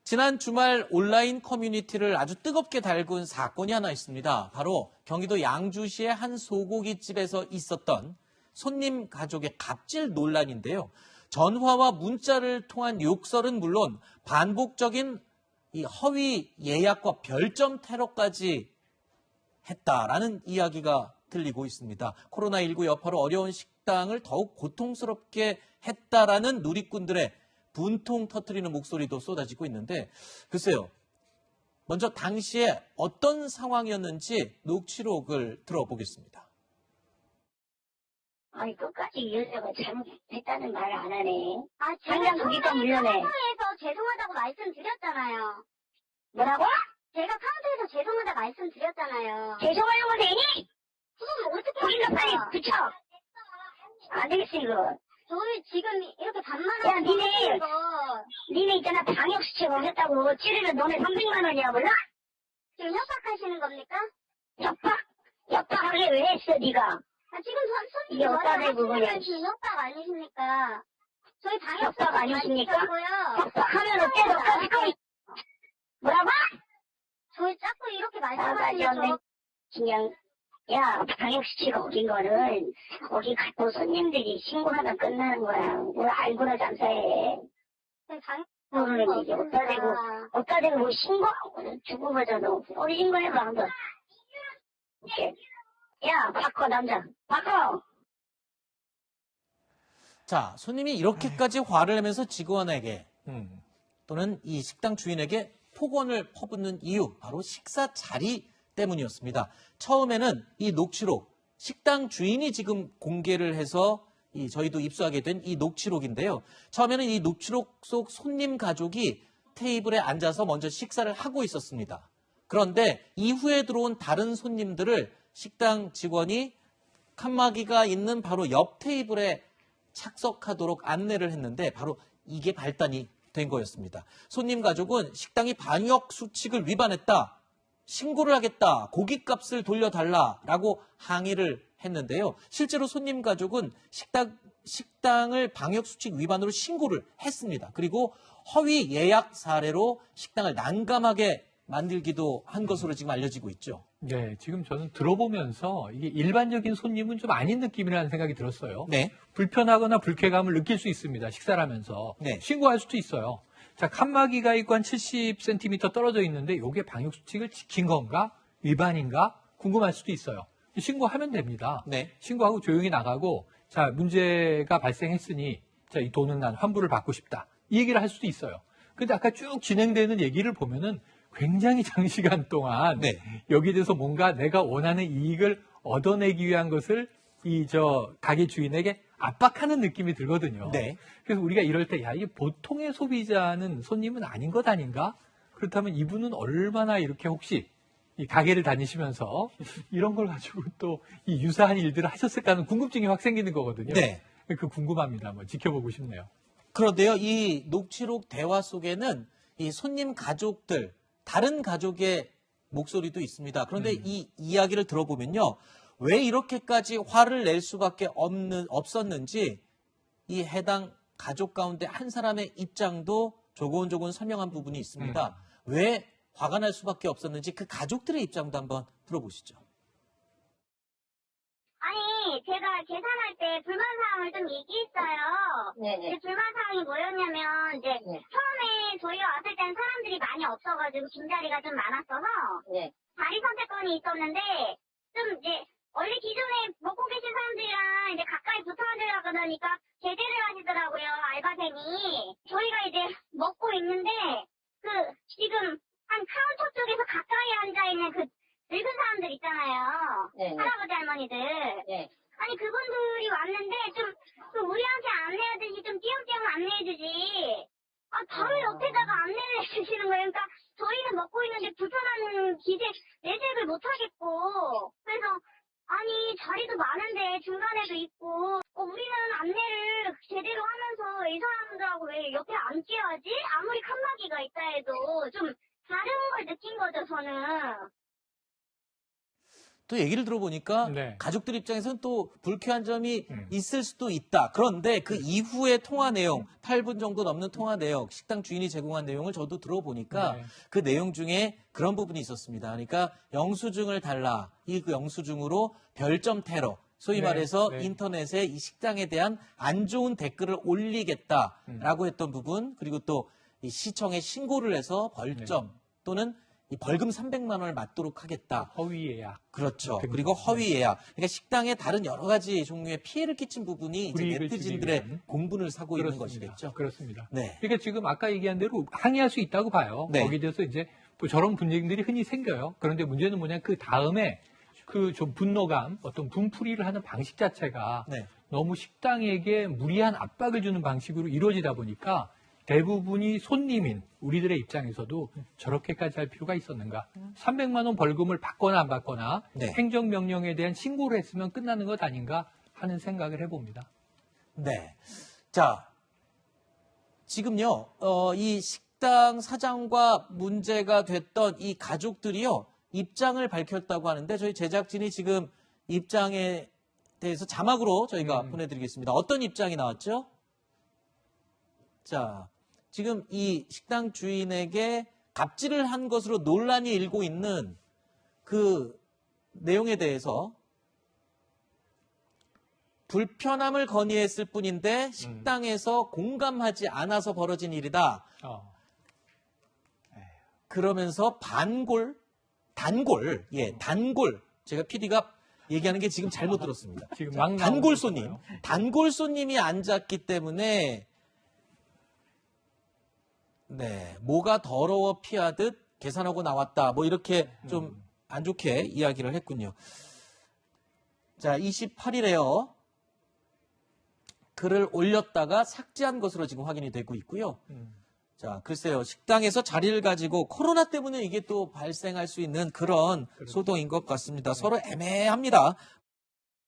지난 주말 온라인 커뮤니티를 아주 뜨겁게 달군 사건이 하나 있습니다. 바로 경기도 양주시의 한 소고기집에서 있었던 손님 가족의 갑질 논란인데요. 전화와 문자를 통한 욕설은 물론 반복적인 이 허위 예약과 별점 테러까지 했다라는 이야기가 들리고 있습니다. 코로나19 여파로 어려운 식당을 더욱 고통스럽게 했다라는 누리꾼들의 분통 터뜨리는 목소리도 쏟아지고 있는데 글쎄요. 먼저 당시에 어떤 상황이었는지 녹취록을 들어보겠습니다. 아니 끝까지 이 여자가 잘못했다는 말을 안 하네. 아, 제가 당장 거기다 물러내. 카운터에서 죄송하다고 말씀드렸잖아요. 뭐라고? 제가 카운터에서 죄송하다 말씀드렸잖아요. 죄송하려고 되니? 그럼 어떻게 거기다 빨리 합니까? 붙여. 안 되겠어 이거. 저희 지금 이렇게 야, 반말하는 니네. 거 니네 있잖아 방역수칙 어겼다고 찌르면 너네 300만 원이야 몰라? 지금 협박하시는 겁니까? 협박하게 왜 했어 네가? 아, 지금 손님이 이게 뭐라고 어디다 대고 그냥. 하시면 지금 협박 아니십니까? 저희 방역수칙 협박 아니십니까? 고요 협박하면 어때 너까지 거기 뭐라고? 저희 자꾸 이렇게 나가지 말씀하시면 않네. 그냥 야 방역수칙 어긴 거는 거기 갔고 손님들이 신고하면 끝나는 거야. 뭘 알고나 잠사해. 저희 방역 그러면 이게 어디다 대고 뭐 신고하고 죽은 거잖아. 우리 신고해봐 한번. 이렇게. 야 바꿔 남자 바꿔. 자, 손님이 이렇게까지 화를 내면서 직원에게 또는 이 식당 주인에게 폭언을 퍼붓는 이유, 바로 식사 자리 때문이었습니다. 처음에는 이 녹취록, 식당 주인이 지금 공개를 해서 저희도 입수하게 된 이 녹취록인데요. 처음에는 이 녹취록 속 손님 가족이 테이블에 앉아서 먼저 식사를 하고 있었습니다. 그런데 이후에 들어온 다른 손님들을 식당 직원이 칸막이가 있는 바로 옆 테이블에 착석하도록 안내를 했는데 바로 이게 발단이 된 거였습니다. 손님 가족은 식당이 방역 수칙을 위반했다, 신고를 하겠다, 고깃값을 돌려달라라고 항의를 했는데요. 실제로 손님 가족은 식당을 방역 수칙 위반으로 신고를 했습니다. 그리고 허위 예약 사례로 식당을 난감하게 만들기도 한 것으로 지금 알려지고 있죠. 네, 지금 저는 들어보면서 이게 일반적인 손님은 좀 아닌 느낌이라는 생각이 들었어요. 네. 불편하거나 불쾌감을 느낄 수 있습니다. 식사를 하면서. 네. 신고할 수도 있어요. 자, 칸막이가 있고 한 70cm 떨어져 있는데 이게 방역수칙을 지킨 건가? 위반인가? 궁금할 수도 있어요. 신고하면 됩니다. 네. 신고하고 조용히 나가고 자, 문제가 발생했으니 자, 이 돈은 난 환불을 받고 싶다. 이 얘기를 할 수도 있어요. 근데 아까 쭉 진행되는 얘기를 보면은 굉장히 장시간 동안 네. 여기에 대해서 뭔가 내가 원하는 이익을 얻어내기 위한 것을 가게 주인에게 압박하는 느낌이 들거든요. 네. 그래서 우리가 이럴 때, 야, 이게 보통의 소비자는 손님은 아닌 것 아닌가? 그렇다면 이분은 얼마나 이렇게 혹시 이 가게를 다니시면서 이런 걸 가지고 또 이 유사한 일들을 하셨을까 하는 궁금증이 확 생기는 거거든요. 네. 그 궁금합니다. 한번 지켜보고 싶네요. 그런데요, 이 녹취록 대화 속에는 이 손님 가족들, 다른 가족의 목소리도 있습니다. 그런데 이 이야기를 들어보면요, 왜 이렇게까지 화를 낼 수밖에 없었는지 이 해당 가족 가운데 한 사람의 입장도 조곤조곤 설명한 부분이 있습니다. 왜 화가 날 수밖에 없었는지 그 가족들의 입장도 한번 들어보시죠. 아니, 제가 계산할 때 불만사항을 좀 얘기했어요. 네네. 그 불만사항이 뭐였냐면, 이제, 네. 처음에 저희가 왔을 땐 사람들이 많이 없어가지고 빈자리가 좀 많았어서, 네. 자리 선택권이 있었는데, 좀 이제, 원래 기존에 먹고 계신 사람들이랑 이제 가까이 붙어 앉으려고 그러니까, 제재를 하시더라고요, 알바생이. 저희가 이제 먹고 있는데, 지금, 한 카운터 쪽에서 가까이 앉아있는 그 늙은 사람들 있잖아요. 네. 할아버지 할머니들. 네. 아니 그분들이 왔는데 좀 우리한테 안내하듯이 좀 띄엄띄엄 안내해주지. 아 바로 옆에다가 안내를 해주시는 거예요. 그러니까 저희는 먹고 있는데 불편한 내색을 못 하겠고. 그래서 아니 자리도 많은데 중간에도 있고 우리는 안내를 제대로 하면서 이 사람들하고 왜 옆에 앉게 하지? 아무리 칸막이가 있다 해도 좀 다른 걸 느낀 거죠 저는. 또 얘기를 들어보니까 네. 가족들 입장에서는 또 불쾌한 점이 있을 수도 있다. 그런데 그 이후의 통화 내용, 8분 정도 넘는 통화 내용, 식당 주인이 제공한 내용을 저도 들어보니까 네. 그 내용 중에 그런 부분이 있었습니다. 그러니까 영수증을 달라. 이 그 영수증으로 별점 테러, 소위 네, 말해서 네. 인터넷에 이 식당에 대한 안 좋은 댓글을 올리겠다라고 했던 부분, 그리고 또 이 시청에 신고를 해서 벌점 또는 이 벌금 300만 원을 맞도록 하겠다. 허위 예약. 그렇죠. 네. 그리고 허위 예약. 그러니까 식당에 다른 여러 가지 종류의 피해를 끼친 부분이 이제 불이익을 네티즌들의 주기 위한. 공분을 사고 있는 그렇습니다. 것이겠죠. 그렇습니다. 네. 그러니까 지금 아까 얘기한 대로 항의할 수 있다고 봐요. 네. 거기에 대해서 이제 뭐 저런 분쟁들이 흔히 생겨요. 그런데 문제는 뭐냐, 그 다음에 그 좀 분노감, 어떤 분풀이를 하는 방식 자체가 네. 너무 식당에게 무리한 압박을 주는 방식으로 이루어지다 보니까 대부분이 손님인 우리들의 입장에서도 저렇게까지 할 필요가 있었는가? 300만 원 벌금을 받거나 안 받거나 네. 행정명령에 대한 신고를 했으면 끝나는 것 아닌가 하는 생각을 해봅니다. 네. 자, 지금요, 이 식당 사장과 문제가 됐던 이 가족들이요, 입장을 밝혔다고 하는데 저희 제작진이 지금 입장에 대해서 자막으로 저희가 보내드리겠습니다. 어떤 입장이 나왔죠? 자, 지금 이 식당 주인에게 갑질을 한 것으로 논란이 일고 있는 그 내용에 대해서 불편함을 건의했을 뿐인데 식당에서 공감하지 않아서 벌어진 일이다. 그러면서 단골. 제가 PD가 얘기하는 게 지금 잘못 들었습니다. 지금 막 나오고 단골 손님. 있어요. 단골 손님이 앉았기 때문에 네, 뭐가 더러워 피하듯 계산하고 나왔다. 뭐 이렇게 좀 안 좋게 이야기를 했군요. 자, 28일에요. 글을 올렸다가 삭제한 것으로 지금 확인이 되고 있고요. 자, 글쎄요. 식당에서 자리를 가지고 코로나 때문에 이게 또 발생할 수 있는 그런 소동인 것 같습니다. 서로 애매합니다.